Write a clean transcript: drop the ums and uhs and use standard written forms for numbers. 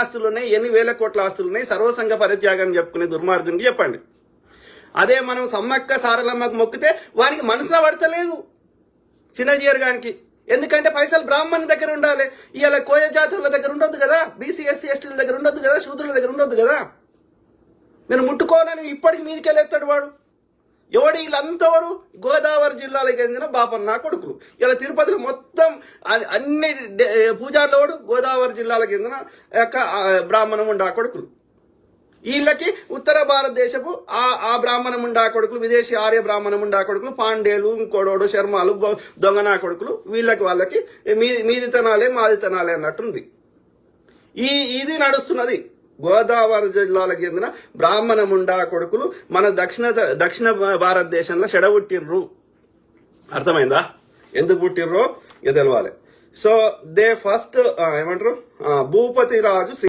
ఆస్తులు ఉన్నాయి, ఎన్ని వేల కోట్ల ఆస్తులు ఉన్నాయి, సర్వసంగ పరిత్యాగం చెప్పుకునే దుర్మార్గునికి చెప్పండి. అదే మనం సమ్మక్క సారలమ్మకు మొక్కితే వానికి మనసులో పడతలేదు చిన్నజీయర్ గానికి. ఎందుకంటే పైసలు బ్రాహ్మణ్ దగ్గర ఉండాలి, ఇవాళ కోయ జాతుల దగ్గర ఉండొద్దు కదా, బీసీ ఎస్సీ ఎస్టీల దగ్గర ఉండొద్దు కదా, శూద్రుల దగ్గర ఉండొద్దు కదా. నేను ముట్టుకోనని ఇప్పటికి మీదికెళ్ళేస్తాడు వాడు. ఎవడు వీళ్ళంతవరు గోదావరి జిల్లాలకు చెందిన బాపన్న కొడుకులు. ఇలా తిరుపతిలో మొత్తం అన్ని పూజార్లోడు గోదావరి జిల్లాలకు చెందిన బ్రాహ్మణ ముండా కొడుకులు. వీళ్ళకి ఉత్తర భారతదేశపు ఆ బ్రాహ్మణ ముండా కొడుకులు, విదేశీ ఆర్య బ్రాహ్మణ ముండా కొడుకులు, పాండేలు, ఇంకోడోడు, శర్మలు, దొంగనా కొడుకులు, వాళ్ళకి మీదితనాలే మాదితనాలే అన్నట్టుంది. ఇది నడుస్తున్నది. గోదావరి జిల్లాలకు చెందిన బ్రాహ్మణ ముండా కొడుకులు మన దక్షిణ భారతదేశంలో చెడబుట్టిర్రు. అర్థమైందా? ఎందుకు పుట్టిర్రో ఇక తెలవాలి. సో దే ఫస్ట్ ఏమంటారు, భూపతి రాజు